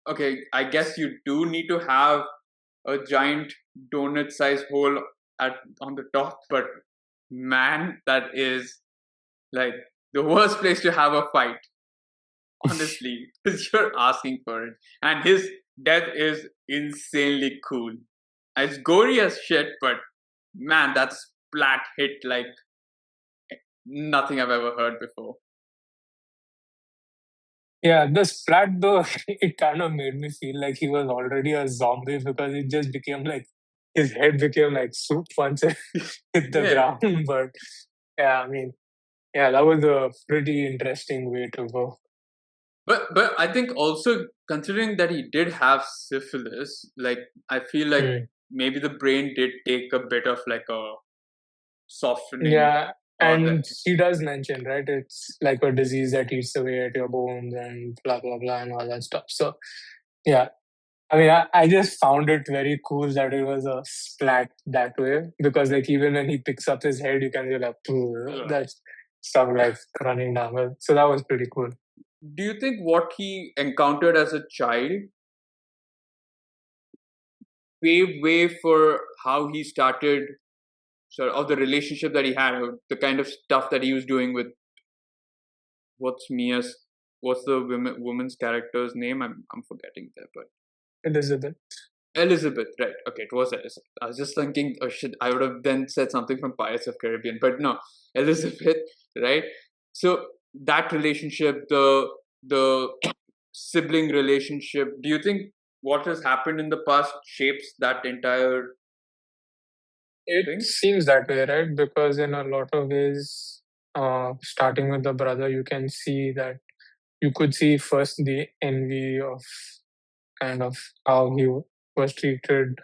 okay, I guess you do need to have a giant donut-sized hole on the top, but man, that is like the worst place to have a fight. Honestly, because you're asking for it, and his death is insanely cool. It's gory as shit, but man, that splat hit like nothing I've ever heard before. Yeah, the splat though, it kind of made me feel like he was already a zombie because it just became like his head became like soup once it hit the Yeah, ground. But yeah, I mean, yeah, that was a pretty interesting way to go. but I think also considering that he did have syphilis, like I feel like Mm. maybe the brain did take a bit of like a softening, Yeah, or the and he does mention, right? It's like a disease that eats away at your bones and blah blah blah and all that stuff. So yeah, I mean, I just found it very cool that it was a splat that way because, like, even when he picks up his head, you can be like, "Phew," that's stuff like running down. So that was pretty cool. do you think what he encountered as a child paved way for how he started sort of the relationship that he had, or the kind of stuff that he was doing with what's Mia's, what's the woman's character's name? I'm forgetting that, but Elizabeth. Elizabeth, right? Okay, it was Elizabeth. I was just thinking, oh shit, I would have then said something from Pirates of Caribbean, but no, Elizabeth, right? So that relationship, the sibling relationship. Do you think what has happened in the past shapes that entire It thing? seems that way, right? Because in a lot of ways, starting with the brother, you can see that you could see first the envy of kind of how he was treated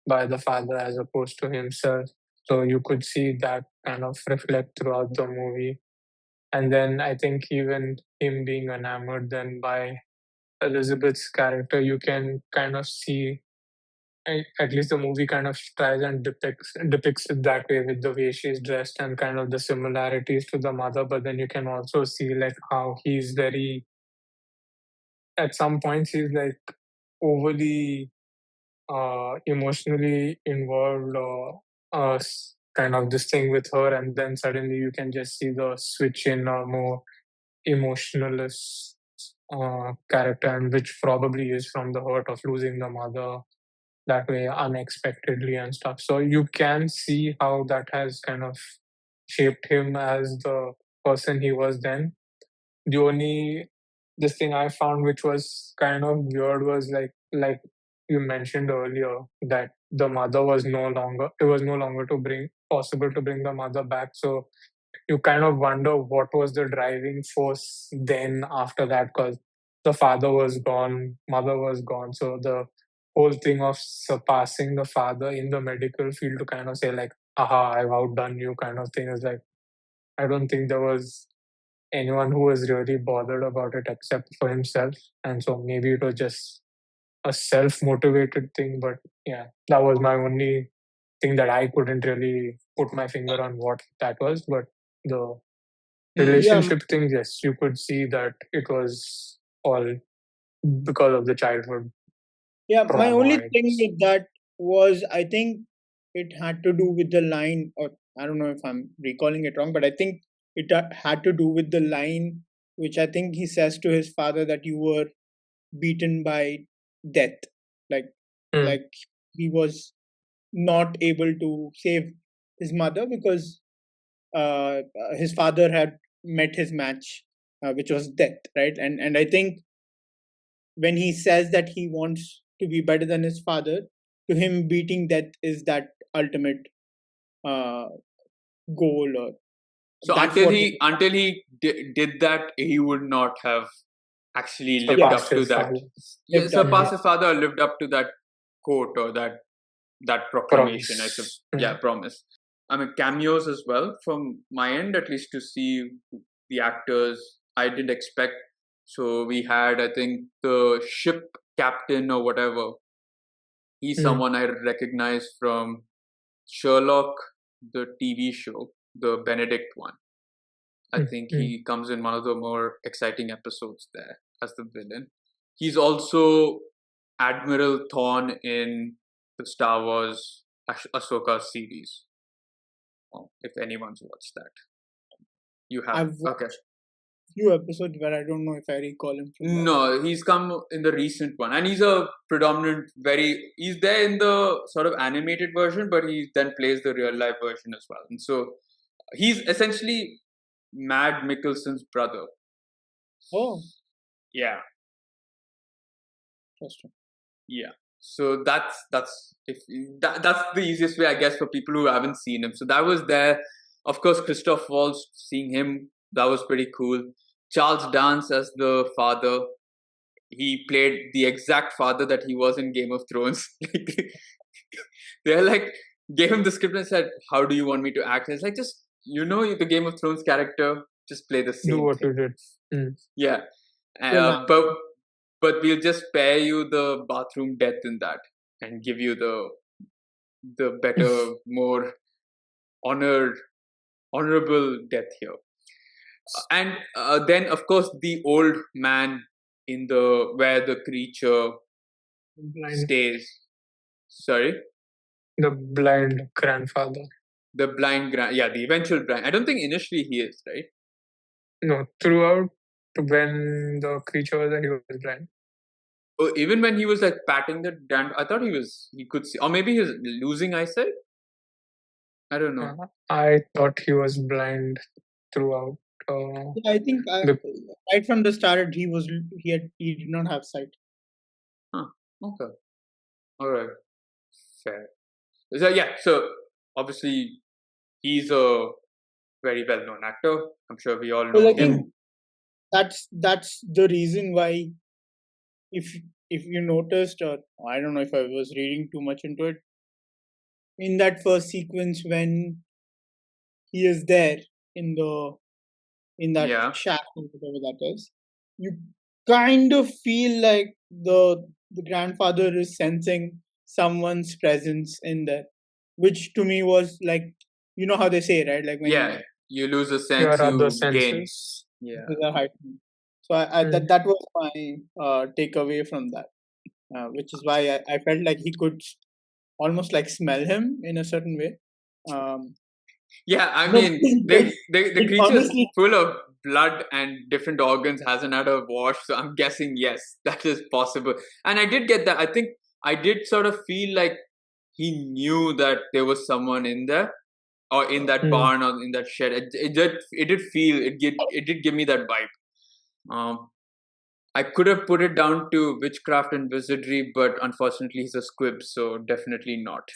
by the father as opposed to himself. So you could see that kind of reflect throughout the movie. And then I think even him being enamored then by Elizabeth's character, you can kind of see, at least the movie kind of tries and depicts it that way with the way she's dressed and kind of the similarities to the mother. But then you can also see like how he's very, at some points, he's like overly emotionally involved or kind of this thing with her, and then suddenly you can just see the switch in a more emotionalist character, and which probably is from the hurt of losing the mother that way unexpectedly and stuff. So you can see how that has kind of shaped him as the person he was then. The only this thing I found which was kind of weird was like you mentioned earlier that the mother was no longer it was no longer to bring possible to bring the mother back. So you kind of wonder what was the driving force then after that because the father was gone, mother was gone. So the whole thing of surpassing the father in the medical field to kind of say like, aha, I've outdone you kind of thing is like I don't think there was anyone who was really bothered about it except for himself. And so maybe it was just a self motivated thing. But yeah, that was my only thing that I couldn't really put my finger on what that was. But the Hmm. Yeah, relationship thing, yes, you could see that it was all because of the childhood yeah. My trauma, only I thing guess. with that was I think it had to do with the line, or I don't know if I'm recalling it wrong, but I think it had to do with the line which I think he says to his father that you were beaten by death, like Mm, like he was not able to save his mother because his father had met his match, which was death, right? And I think when he says that he wants to be better than his father, to him beating death is that ultimate uh, goal, or So that's what he. until he did that, he would not have actually lived Yeah, surpassed up to his that. father. Yeah, lived up. Mm, surpass his father, or lived up to that quote or that proclamation. promise. Yeah, promise. I mean, cameos as well from my end, at least to see the actors. I didn't expect. So we had, I think, the ship captain or whatever. He's Mm, someone I recognize from Sherlock, the TV show, the Benedict one. I mm, think mm, he comes in one of the more exciting episodes there as the villain. he's also Admiral Thrawn in the Star Wars Ahsoka series. If anyone's watched that, you have. I've watched few episodes where I don't know if I recall him from that. No, he's come in the recent one, and he's a predominant. He's there in the sort of animated version, but he then plays the real life version as well. And so he's essentially Mad Mikkelsen's brother. Oh, Yeah, interesting. yeah. So that's that's the easiest way, I guess, for people who haven't seen him. So that was there. Of course, Christoph Waltz, seeing him, that was pretty cool. Charles Dance as the father. He played the exact father that he was in Game of Thrones. They're like, gave him the script and said, "How do you want me to act?" And it's like, just the Game of Thrones character, just play the same. Do what thing. you did. Yeah, Yeah. but we'll just spare you the bathroom death in that and give you the better, more honorable death here. And then, of course, the old man in where the creature Blind. stays. Sorry, The blind grandfather. the blind the eventual blind. I don't think initially he is, right? No, throughout when the creature was there, he was blind. Oh, even when he was like patting the I thought he could see, or maybe he was losing eyesight. I don't know. I thought he was blind throughout. I think right from the start he did not have sight. Okay. All right. Fair. So yeah. So obviously he's a very well-known actor. I'm sure we all know Well, I him. think that's the reason why, if you noticed, or I don't know if I was reading too much into it, in that first sequence when he is there in that shack or whatever that is, you kind of feel like the grandfather is sensing someone's presence in there, which to me was like, you know how they say, right? Like when you lose a sense, your other you gain. senses. Yeah. So that was my takeaway from that, which is why I felt like he could almost like smell him in a certain way. Yeah, I mean, the creature's honestly, full of blood and different organs, hasn't had a wash, so I'm guessing yes, that is possible. And I did get that. I think I did sort of feel like he knew that there was someone in there, or in that barn, or in that shed. It did give me that vibe. I could have put it down to witchcraft and wizardry, but unfortunately he's a squib, so definitely not.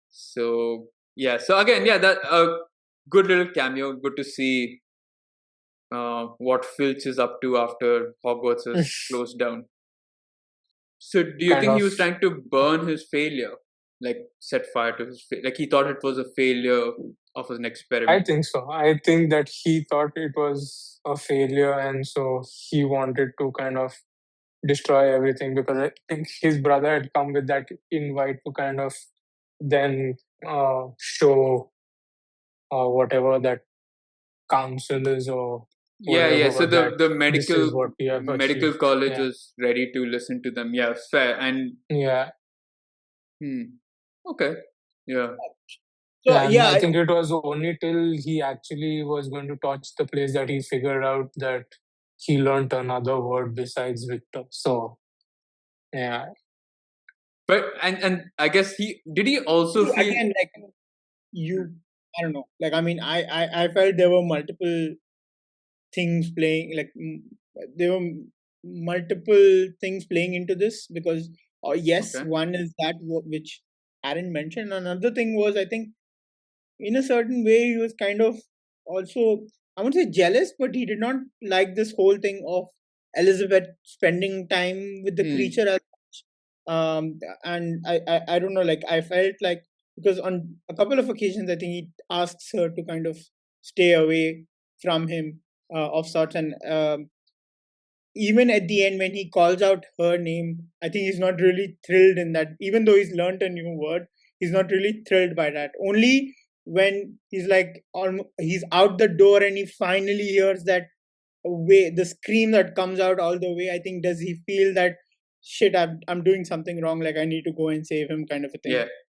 So yeah, so again, that good little cameo. Good to see what Filch is up to after Hogwarts is closed down. So do you think he was trying to burn his failure, like set fire to his like he thought it was a failure of an experiment? I think so. I think that he thought it was a failure, and so he wanted to kind of destroy everything, because I think his brother had come with that invite to kind of then show whatever that council is, or so the medical college is ready to listen to them. Yeah, fair. And okay. Yeah. So I think it was only till he actually was going to touch the place that he figured out that he learned another word besides Victor. So yeah. But and I guess he also feel again, like I don't know. Like I mean, I felt there were multiple things playing. Like there were multiple things playing into this, because one is that which Aaron mentioned. Another thing was, I think, in a certain way, he was kind of also, I won't say jealous, but he did not like this whole thing of Elizabeth spending time with the creature as much. And I don't know, like I felt like, because on a couple of occasions, I think he asks her to kind of stay away from him of sorts. And even at the end, when he calls out her name, I think he's not really thrilled in that. Even though he's learnt a new word, he's not really thrilled by that. Only when he's like, he's out the door and he finally hears that way, the scream that comes out all the way, I think, does he feel that shit, I'm doing something wrong, like I need to go and save him, kind of a thing. Yeah.